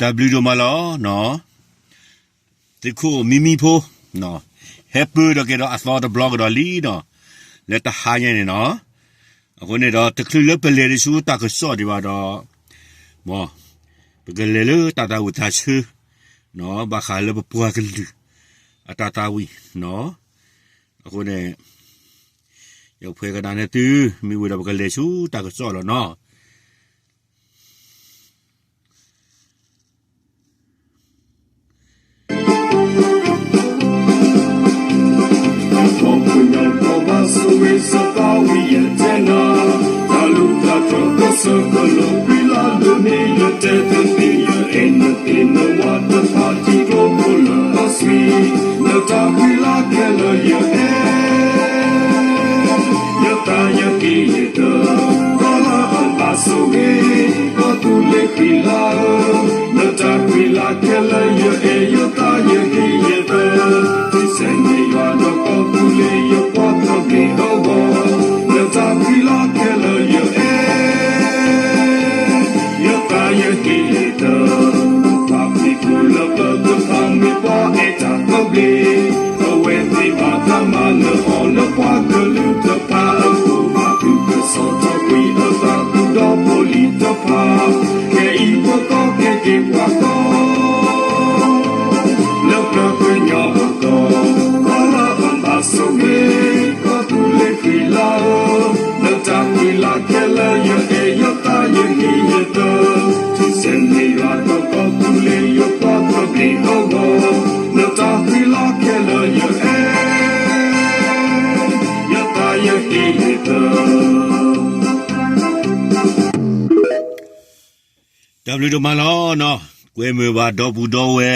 W တို့မလားနော်ဒီခုမီမီဖိုနော် happy တော့ကတော့ I thought the blog တော့လီနော်လက်တဟားနေနော်အခုနေတော့တကလပလေရစုတာကစောဒီပါတော့မောပကလေလတာတာဝတာချူနော်ဘာခါလပပွားကလူအတာတာဝီနော်အခုနေရောက်ဖွဲကဒါနဲ့တူမိဝရပကလေစုတာကစောလို့နော် W တို့မလားနော်ကွဲမွေပါတော့ဘူးတော့ဝဲ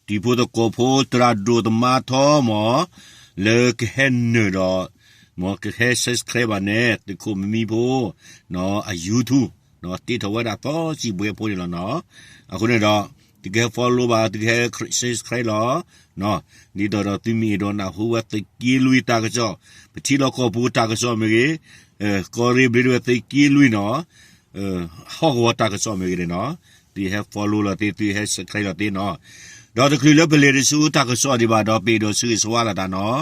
ဒီဖို့တော့ကိုဖို့တရာဒိုတမတော်မောလေကဟန်နတော့မောကဟဲဆစ်ခရဘနဲ့ဒီကိုမီဖို့နော်အယူထူနော်တိတော်ဝဲတာတော့စီဘွေပိုးရနော်အခုနေတော့ဒီက follow ပါဒီက says ခရလောနော်ဒီတော့သူမီတော့နာဟိုဝတ်ကီလူတာကကြောပတိလောကိုဘူးတာကကြောမေကိုရီဘလီဝတ်ကီလူနော်ဟောဝတာကစောမေရနော်ဒီ have follow လာတီ has ခိုင်လာတီနော်တော့တကလပလေရစုတာကစောဒီပါတော့ပေတော့ဆွေဆွာလာတာနော်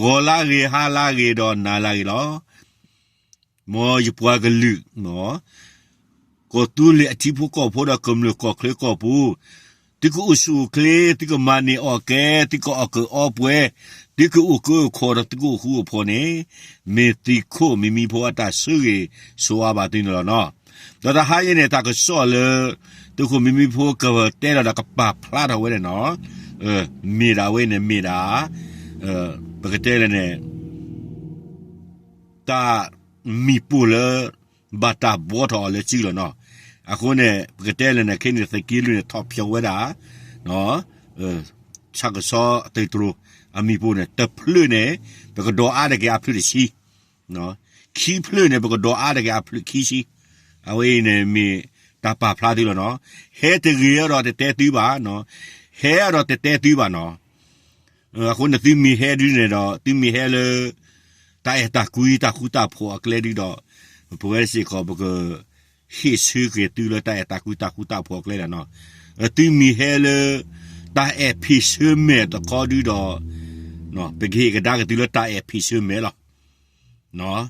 ဂောလာရီဟာလာရီတော့နာလာရီလောမောယပွားကလူနော်ကိုတူလေအတိဖို့ကောဖို့တော့ကမလို့ကောခလေကောပူဒီကူဆူကလေဒီကမနီโอเคဒီကောအကောပွဲဒီကူကိုခေါ်တော့ဒီကူဟူဖို့နေမေတီကိုမီမီဖို့တာဆွေဆွာပါတင်လို့နော်တော့ဟာရနေတာကစောလေဒီကူမီမီဖို့ကတဲလာကပဖလာတော့ဝဲနော်မီရာဝဲနေမီရာပကတဲလေနေတာမီပူလေဘာတာဘောတော်လေကြည့်လို့နော်အခုနဲ့ပကတဲလေနဲ့ခင်းနေသကီလူနဲ့ထောက်ပြောဝဲတာနော်ချက်စောတေထူအမီပူနဲ့တဖလွနဲ့ပကတော့အားတကယ်အဖလွရှိနော်ခီဖလွနဲ့ပကတော့အားတကယ်အဖလွခီရှိအဝေးနဲ့မီတပါဖလာဒီလို့နော်ဟဲတကြီးရတော့တဲတူးပါနော်ဟဲရတော့တဲတူးပါနော်အခုနဲ့သူမီဟဲဒီနဲ့တော့သူမီဟဲလေတိုင်တာကူတာခူတာဖော်ကလေးဒီတော့ဘယ်စီကောဘကဟိစုကတူလတိုင်တာကူတာဖော်ကလေးနော်သူမီဟဲလေတာအဖိစုမဲတော့ကောဒီတော့နော်ပကေကဒါကတူလတာအဖိစုမဲလားနော်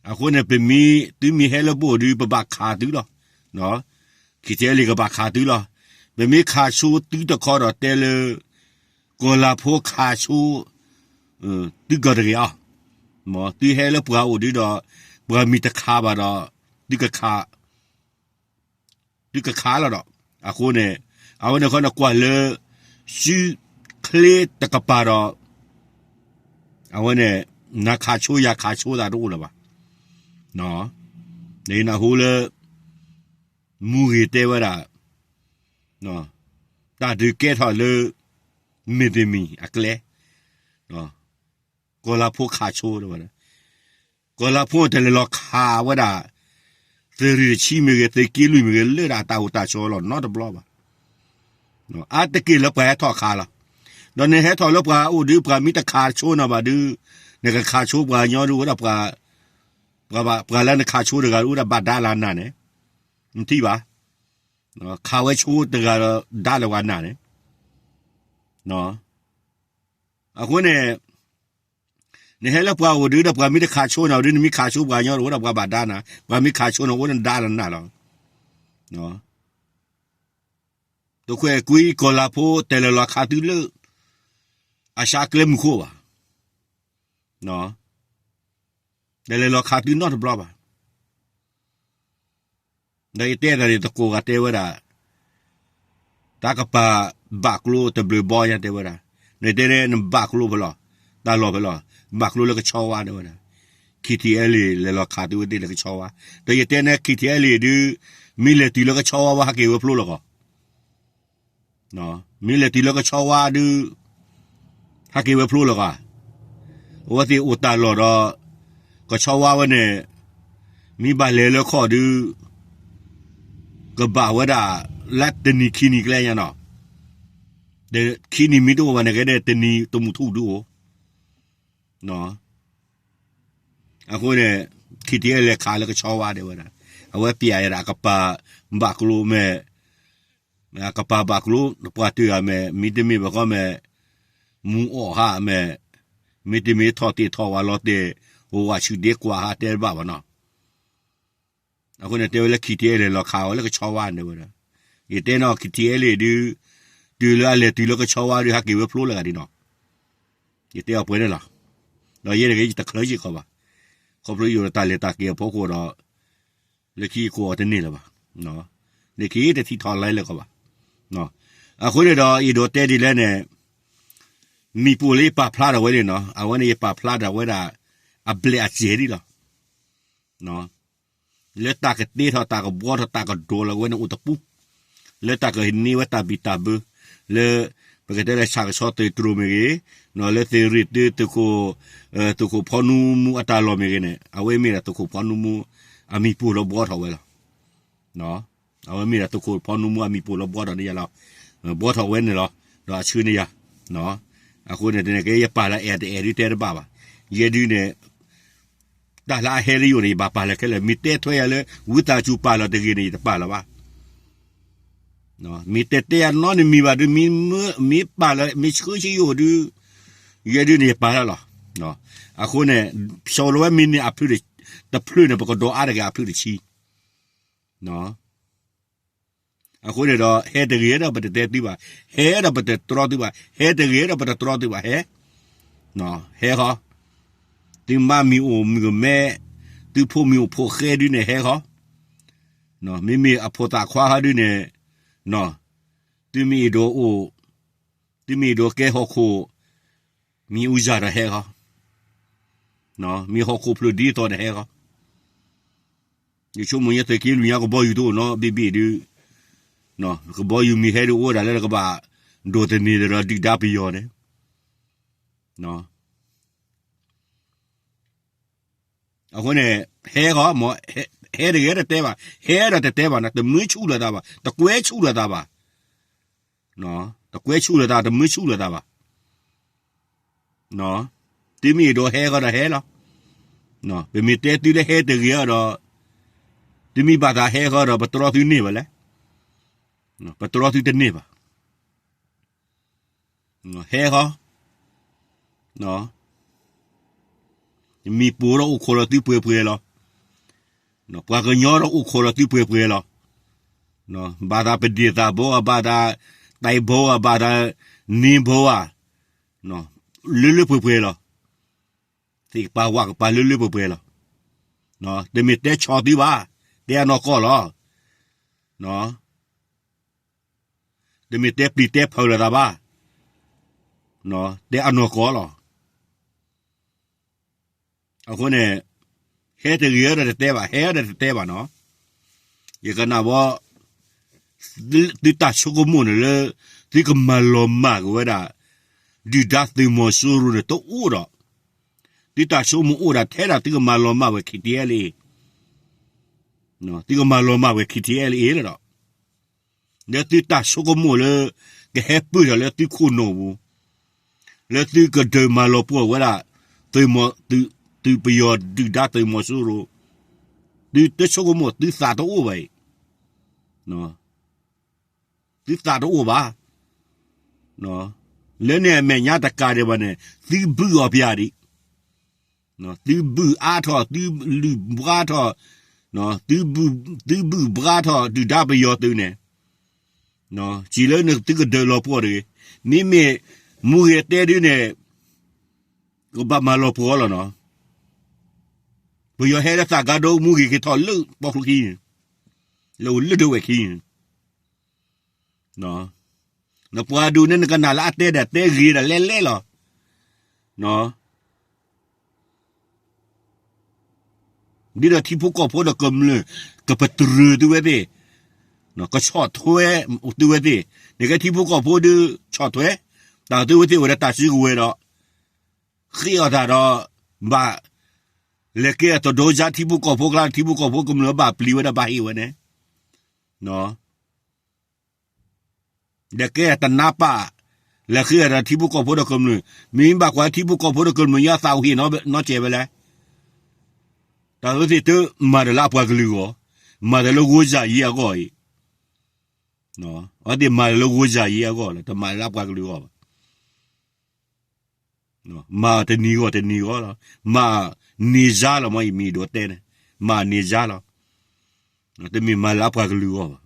အခုနဲ့ပမီသူမီဟဲလေဘောဒီပပခါတူလားနော်ခိတဲလီကပခါတူလားပမီခါဆူတူတော့ခေါ်တော့တဲလေကိုလာဖိုခါဆူတူကရရမောတီဟဲလပွားဦးဒီတော့ဘွာမီတခါပါတော့ဒီကခါလာတော့အခုနဲ့အဝနဲ့ခနကွာလေရှိကလေတကပါတော့အဝနဲ့နာခါချိုးရခါချိုးတာတော့လားပါနော်နေနာဟိုလေမူရီတဲဝရနော်တာဒီကဲထော်လေမီဒမီအကလေနော်ကိုလာဖို့ခါချိုးတော့ဗျာကိုလာဖို့တယ်လောခါဝဒါသေရီချီမေတေကီလူမေလေတာတာတာချိုးလော not the blob နော်အတကီလပဲထော်ခါလာတော့နေဟဲထော်လပွားဦးဒီပွားမိတခါချိုးနော်ပါဒီနေကခါချိုးပွားညောတို့တော့ပွားလာနေခါချိုးတကဦးတာဘာဒါလာနာနေမတိပါ နော်ခါဝဲချိုးတကတော့ဒါလဝနာနဲ့နော်အခုနဲ့နေဟဲလပွားဝဒူဒပွားမိတခါချိုးနော်ဒီမိခါချိုးပွားညောဝဒပွားဘာဒါနာပွားမိခါချိုးနော်ဝဒဒါလနာလောနော်တော့ခွဲကွီကောလာဖိုတဲလလခါတူလအရှာကလမ်ခိုပါနော်တဲလလခါတူနော်ဘလာပါဒါရတဲ့ရတဲ့ကိုကတဲဝရာတာကပါဘကလိုတဘလဘောရတဲ့ဝရာနေတဲ့နဘကလိုဘလာဒါလောဘလာဘကလိုလကချောဝါတဲ့ဝရာခီတီအလီလေလခါတူတဲ့လကချောဝါဒါရတဲ့နခီတီအလီဒီမီလက်တီလကချောဝါဟာကေဝဖလိုလကောနော်မီလက်တီလကချောဝါဒူဟာကေဝဖလိုလကောဝတိဥတာလောတော့ကချောဝါဝနဲ့မိဘလေလခေါ်ဒူကဘာဝဒါလက်တနီခီနီကလည်းရနော်တဲ့ခီနီမီတော့ဘာနဲ့ကတဲ့တနီတမှုထုဒူနော်အခုနဲ့ခီတီရလေခါလကချောဝါတယ်ဝဒါအဝဲပြရတာကပါဘကလိုမဲ့ကပါဘကလိုပွားတူရမဲ့မီတမီဘကမဲ့မူအောဟာမဲ့မီတမီထော်တီထော်ဝါလော့တဲ့ဟိုဝါချူဒေကွာဟာတဲဘာဗနော်အခုနဲ့တဲဝဲခီတီရလေလောခါဝဲလကချောဝါနေဝဒါဒီတဲနော်ခီတီရလေဒီလာလေဒီလကချောဝါဒီဟာကေဝဖလိုလာဒီနော်ဒီတဲအပွဲလားတော့ရဲကြီးတခလို့ကြီးခေါ်ပါခေါ်လို့ရတာလေတာကေပိုကိုတော့လက်ကြီးကိုတနေလားပါနော်လက်ကြီးတတိထော်လိုက်လေခေါ်ပါနော်အခုလေတော့ဤတော့တဲဒီလဲနဲ့มีปูเลยปะพลาดเอาไว้เลยเนาะเอาไว้ในปะพลาดเอาไว้ได้อับเบลอาเจดีหรอเนาะเลือดตากระเตี้ยตากระบัวตากระโดแล้วไว้ในอุตปุเลือดตากระหินนี่ไว้ตาบิตาเบเลือปกติเราฉากชอบตัวตรูเมกี้เนาะเลือดเตริดตัวโคพอนูมูอัตาลอเมกี้เนี่ยเอาไว้มีแต่ตัวโคพอนูมูอามีปูเราบัวเอาไว้ละเนาะเอาไว้มีแต่ตัวโคพอนูมูอามีปูเราบัวตอนนี้เราบัวเอาไว้เนี่ยเหรอเราชื่อนี่ยเนาะအခုနဲ့တကယ်ရပါလာအဲ့ဒီတဲ့ပါပါရဒီနဲ့ဒါလာဟဲရီယိုနေပါပါလာကလေးမီတဲထွေရလေဝီတာချူပါလာတကယ်နေပါလာပါနော်မီတဲတဲနော်နေမီပါဒီမီပါလာမီချူချီယိုဒီရဒီနေပါလာနော်အခုနဲ့ရှော်လွဲမီနေအဖလူတဖလူနေပကတော့အားရကအဖလူချီနော်အခုလေတော့ဟဲတရေတော့ဘတ်တဲ့တိပါဟဲတော့ဘတ်တဲ့တော်တိပါဟဲတရေတော့ဘတ်တဲ့တော်တိပါဟဲနော်ဟဲခေါဒီမမီအိုမီမဲဒီဖို့မီဖို့ခဲဒီနေဟဲခေါနော်မိမိအဖို့တာခွာဟာဒီနေနော်ဒီမီတော့အိုဒီမီတော့ကဲဟောခိုမီဦးကြရဟဲခေါနော်မီဟောခိုပလူဒီတော့ဟဲခေါဒီချုံမရတဲ့ကီလူရကဘောယူတော့နော်ဘီဘီဒီနော်ကဘောယူမီဟဲဒိုဒါလည်းကဘာဒိုတနီရဒီဒါပီယောနေနော်အခုနဲ့ဟဲကောမောဟဲရတဲ့တဲပါဟဲရတဲ့တဲပါနော်တမွေးချူလာတာပါတကွဲချူလာတာပါနော်တကွဲချူလာတာတမွေးချူလာတာပါနော်တိမီတော့ဟဲကောဟဲလားနော်ဘယ်မီတဲတူလေဟဲတရတော့တိမီဘာသာဟဲကောတော့ဘတော်သူနေပါလေနော်ပတော်သူတနေပါနော်ဟဲခေါနော်มีปูเราอุโคลที่เปื่อยๆแล้วเนาะปลากระยอเราอุโคลที่เปื่อยๆแล้วเนาะบาดาเป็นดีตาโบบาดาไตโบบาดานีโบเนาะลื่นๆเปื่อยๆแล้วที่ปลาวักปลาลื่นๆเปื่อยๆแล้วเนาะเดมิเตชอดีว่าเดียนอก็แล้วเนาะเดมิเตปลีเตพอลาบ้าเนาะเดอนอก็แล้วအခုနဲ့ဟဲတရရတဲ့တဲပါဟဲတဲ့တဲပါနော်ရကနာဘောဒီတာရှုကမွန်လေဒီကမလောမကဝဒဒီဒတ်ဒီမဆူရတော့ဥရဒီတာရှုမဥရထဲတာဒီကမလောမဝခီတီအလီနော်ဒီကမလောမဝခီတီအလီလေတော့ဒီတာရှုကမွန်လေကဟဲပူရလေဒီခုနိုဘူးလေဒီကဒမလောပဝဒဒီမဒီပယောဒီဒတ်ဒီမဆူရဒီတရှုကမွန်ဒီစာတော့ဥပဲနော် ติตาโตบาเนาะเลเนี่ยแม่ญาตะกาเดบเนี่ยติบุอเปียดิเนาะติบุอาทอติลุบราทอเนาะติบุบราทอติดาบยอตุเนี่ยเนาะจีเลเนี่ยติกเดลอปอดินี่เมมูเฮเตดิเนี่ยก็บามาลอปอลเนาะพอยเฮดตากาโดมูกิทอลุปอกคีlo lu do ki no no pua du ne ka na la te da te ri da le lo no di da ti pu ko po da kum le ka patru du we be no ka chot thwe du we be ne ka ti pu ko po du chot thwe da du we ti we da ta shi we do khi da do ba le ke to do ja ti pu ko po kla ti pu ko po kum lo ba pli we da ba hi we ne no de que tanapa la que era tipo copo de como mi ba kwa tipo copo de como ya sa hi no che bele ta lo ti tu ma de la pwa glu go ma de lo go ja yi go yi no o de ma lo go ja yi go la ta ma la pwa glu go no ma te ni go la ma ni ja lo ma mi do te ne ma ni ja lo te mi ma la pwa glu go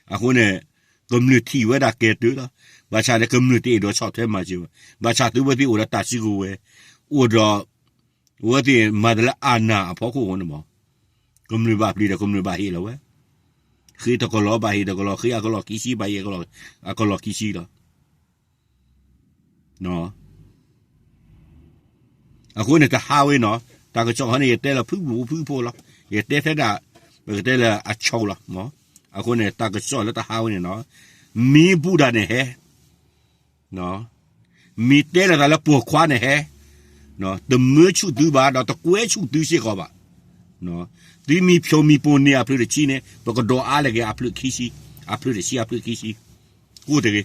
a ko ne community we da ke tu la ba cha de community do chot the ma ji ba cha tu we bi o da ta chi go we o do wo ti ma de la ana pho ko no mo community ba pli da community ba hi la we khi to ko lo ba hi da ko lo khi a ko lo ki si ba ye ko lo a ko lo ki si lo no a ko ne ta ha we no ta ko cho ha ne ye te la phu po lo ye te the da ba te la a chou la mo a ko ne ta ko cho la ta ha we ne no mi buddha ne he no mi te la po kwa ne he no de mu chu du ba da to kwe chu du si ko ba no di mi phyo mi po ne a plu de chi ne to ko do a le ke a plu ki si a plu de si a plu ki si ku de ke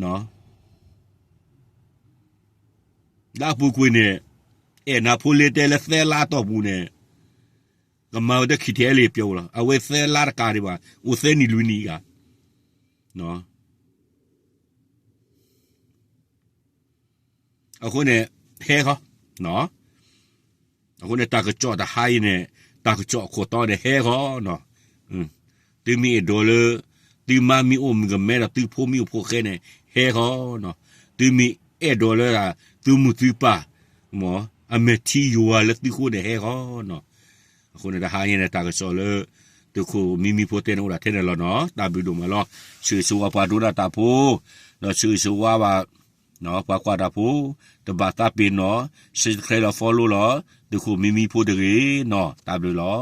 no da pu ku ne e na pu le te la se la to bu ne ka ma de ki te le pyo la a we se la ka ri ba u se ni lu ni ga no a ko ne he ko no a ko ne ta ko cho da hai ne ta ko cho ko to de he ko no ti mi do le ti ma mi o mi ga me da ti pho mi pho ke ne he ko no ti mi e do le la tu mu ti pa mo a me ti yo le ti ko de he ko no a ko ne da hai ne ta ko cho le tu ko mi pho te no da te ne lo no ta bi do ma lo chư su wa pa do da ta pho no chư su wa ba no pa kwa da pho te ba ta pi no si kre la follow lo tu ko mi pho de no ta bi lo